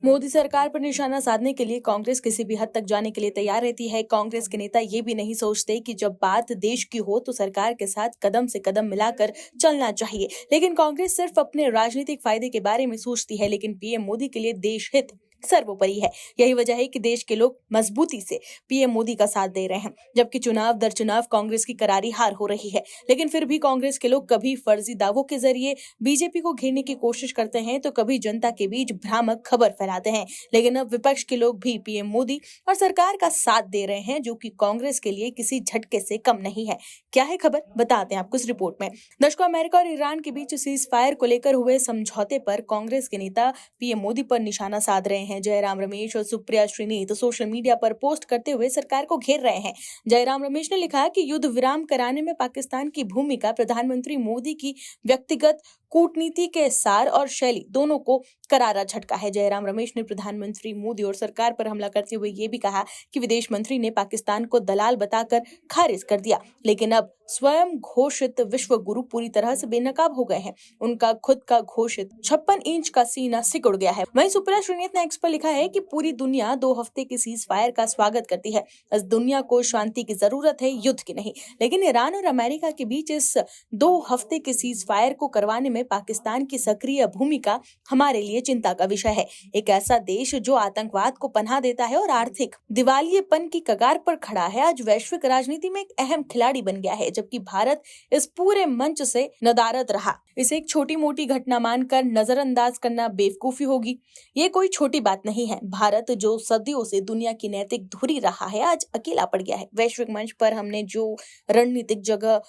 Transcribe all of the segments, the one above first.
मोदी सरकार पर निशाना साधने के लिए कांग्रेस किसी भी हद तक जाने के लिए तैयार रहती है। कांग्रेस के नेता ये भी नहीं सोचते कि जब बात देश की हो तो सरकार के साथ कदम से कदम मिलाकर चलना चाहिए, लेकिन कांग्रेस सिर्फ अपने राजनीतिक फायदे के बारे में सोचती है। लेकिन पीएम मोदी के लिए देश हित सर्वोपरि है। यही वजह है कि देश के लोग मजबूती से पीएम मोदी का साथ दे रहे हैं, जबकि चुनाव दर चुनाव कांग्रेस की करारी हार हो रही है। लेकिन फिर भी कांग्रेस के लोग कभी फर्जी दावों के जरिए बीजेपी को घेरने की कोशिश करते हैं तो कभी जनता के बीच भ्रामक खबर फैलाते हैं। लेकिन अब विपक्ष के लोग भी पीएम मोदी और सरकार का साथ दे रहे हैं, जो कि कांग्रेस के लिए किसी झटके से कम नहीं है। क्या है खबर, बताते हैं आपको इस रिपोर्ट में। दर्शकों, अमेरिका और ईरान के बीच सीज फायर को लेकर हुए समझौते पर कांग्रेस के नेता पीएम मोदी पर निशाना साध रहे हैं। जयराम रमेश और सुप्रिया श्रीनीत सोशल मीडिया पर पोस्ट करते हुए सरकार को घेर रहे हैं। जयराम रमेश ने लिखा कि युद्ध विराम कराने में पाकिस्तान की भूमिका प्रधानमंत्री मोदी की व्यक्तिगत कूटनीति के सार और शैली दोनों को करारा झटका है। जयराम रमेश ने प्रधानमंत्री मोदी और सरकार पर हमला करते हुए ये भी कहा कि विदेश मंत्री ने पाकिस्तान को दलाल बताकर खारिज कर दिया, लेकिन अब स्वयं घोषित विश्व गुरु पूरी तरह से बेनकाब हो गए हैं। उनका खुद का घोषित 56 इंच का सीना सिकुड़ गया है। वहीं सुप्रिया श्रीनीत ने एक्स पर लिखा है कि पूरी दुनिया 2 हफ्ते की सीज फायर का स्वागत करती है। इस दुनिया को शांति की जरूरत है, युद्ध की नहीं। लेकिन ईरान और अमेरिका के बीच इस 2 हफ्ते के सीज फायर को करवाने में पाकिस्तान की सक्रिय भूमिका हमारे लिए चिंता का विषय है। एक ऐसा देश जो आतंकवाद को पनाह देता है और आर्थिक दिवालियेपन की कगार पर खड़ा है, आज वैश्विक राजनीति में एक अहम खिलाड़ी बन गया है, जबकि भारत इस पूरे मंच से नदारद रहा। इसे एक छोटी मोटी घटना मानकर नजरअंदाज करना बेवकूफी होगी। ये कोई छोटी बात नहीं है। भारत जो सदियों से दुनिया की नैतिक धुरी रहा है, आज अकेला पड़ गया है। वैश्विक मंच पर हमने जो रणनीतिक जगह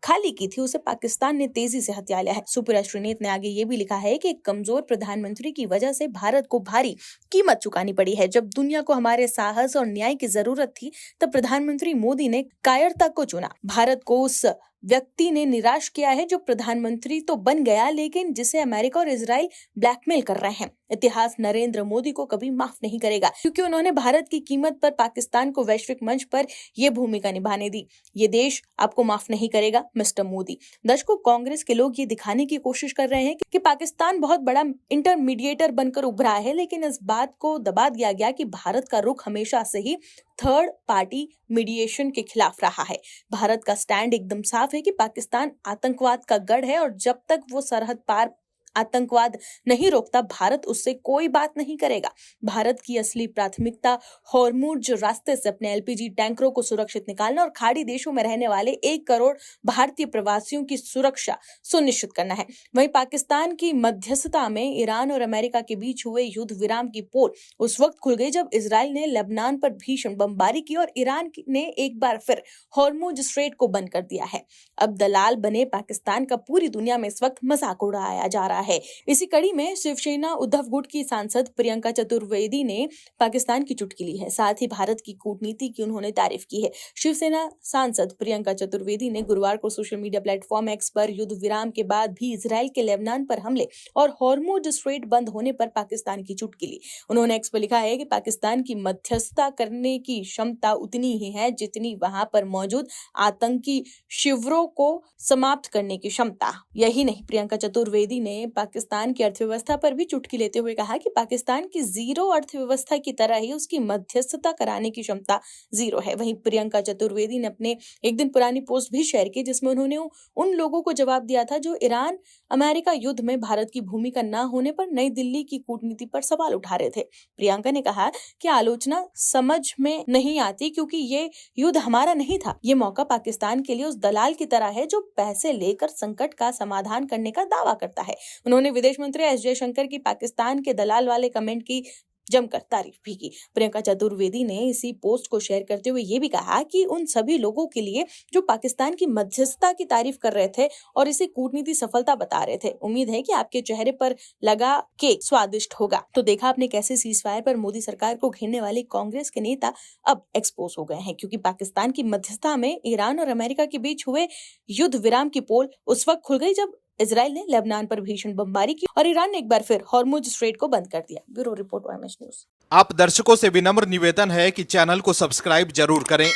खाली की थी, उसे पाकिस्तान ने तेजी से हथिया लिया है। सुप्रिया श्रीनीत ने आगे ये भी लिखा है कि एक कमजोर प्रधानमंत्री की वजह से भारत को भारी कीमत चुकानी पड़ी है। जब दुनिया को हमारे साहस और न्याय की जरूरत थी, तब प्रधानमंत्री मोदी ने कायरता को चुना। भारत को उस व्यक्ति ने निराश किया है जो प्रधानमंत्री तो बन गया, लेकिन जिसे अमेरिका और इजराइल ब्लैकमेल कर रहे हैं। इतिहास नरेंद्र मोदी को कभी माफ नहीं करेगा, क्योंकि उन्होंने भारत की कीमत पर पाकिस्तान को वैश्विक मंच पर यह भूमिका निभाने दी। ये देश आपको माफ नहीं करेगा मिस्टर मोदी। दर्शकों, कांग्रेस के लोग ये दिखाने की कोशिश कर रहे हैं कि पाकिस्तान बहुत बड़ा इंटरमीडिएटर बनकर उभरा है, लेकिन इस बात को दबा दिया गया कि भारत का रुख हमेशा से ही थर्ड पार्टी मीडिएशन के खिलाफ रहा है। भारत का स्टैंड एकदम साफ है कि पाकिस्तान आतंकवाद का गढ़ है और जब तक वो सरहद पार आतंकवाद नहीं रोकता, भारत उससे कोई बात नहीं करेगा। भारत की असली प्राथमिकता हॉर्मुज रास्ते से अपने एलपीजी टैंकरों को सुरक्षित निकालना और खाड़ी देशों में रहने वाले 1 करोड़ भारतीय प्रवासियों की सुरक्षा सुनिश्चित करना है। वहीं पाकिस्तान की मध्यस्थता में ईरान और अमेरिका के बीच हुए युद्ध विराम की पोल उस वक्त खुल गई जब इजराइल ने लेबनान पर भीषण बमबारी की और ईरान ने एक बार फिर हॉर्मुज स्ट्रेट को बंद कर दिया है। अब दलाल बने पाकिस्तान का पूरी दुनिया में इस वक्त मजाक उड़ाया जा रहा है। इसी कड़ी में शिवसेना उद्धव गुट की सांसद प्रियंका चतुर्वेदी ने पाकिस्तान की चुटकी ली है। साथ ही भारत की कूटनीति की उन्होंने तारीफ की है। शिवसेना सांसद प्रियंका चतुर्वेदी ने गुरुवार को सोशल मीडिया प्लेटफॉर्म एक्स पर युद्ध विराम के बाद भी इजराइल के लेबनान पर हमले और हॉर्मुज स्ट्रेट बंद होने पर पाकिस्तान की चुटकी ली। उन्होंने एक्स पर लिखा है कि पाकिस्तान की मध्यस्थता करने की क्षमता उतनी ही है जितनी वहां पर मौजूद आतंकी शिविरों को समाप्त करने की क्षमता। यही नहीं, प्रियंका चतुर्वेदी ने पाकिस्तान की अर्थव्यवस्था पर भी चुटकी लेते हुए कहा कि पाकिस्तान की जीरो अर्थव्यवस्था की तरह ही उसकी मध्यस्थता कराने की क्षमता जीरो है। वहीं प्रियंका चतुर्वेदी ने अपने एक दिन पुरानी पोस्ट भी शेयर की, जिसमें उन्होंने उन लोगों को जवाब दिया था जो ईरान अमेरिका युद्ध में भारत की भूमिका न होने पर नई दिल्ली की कूटनीति पर सवाल उठा रहे थे। प्रियंका ने कहा कि आलोचना समझ में नहीं आती, क्योंकि ये युद्ध हमारा नहीं था। ये मौका पाकिस्तान के लिए उस दलाल की तरह है जो पैसे लेकर संकट का समाधान करने का दावा करता है। उन्होंने विदेश मंत्री एस जयशंकर की पाकिस्तान के दलाल वाले कमेंट की जमकर तारीफ भी की। प्रियंका चतुर्वेदी ने इसी पोस्ट को शेयर करते हुए ये भी कहा कि उन सभी लोगों के लिए जो पाकिस्तान की मध्यस्थता की तारीफ कर रहे थे और इसे कूटनीति सफलता बता रहे थे, उम्मीद है कि आपके चेहरे पर लगा केक स्वादिष्ट होगा। तो देखा आपने कैसे सीज फायर पर मोदी सरकार को घेरने वाले कांग्रेस के नेता अब एक्सपोज हो गए हैं, क्योंकि पाकिस्तान की मध्यस्थता में ईरान और अमेरिका के बीच हुए युद्ध विराम की पोल उस वक्त खुल गई जब इजराइल ने लेबनान पर भीषण बमबारी की और ईरान ने एक बार फिर हॉर्मुज स्ट्रेट को बंद कर दिया। Bureau report OMS news. आप दर्शकों से विनम्र निवेदन है कि चैनल को सब्सक्राइब जरूर करें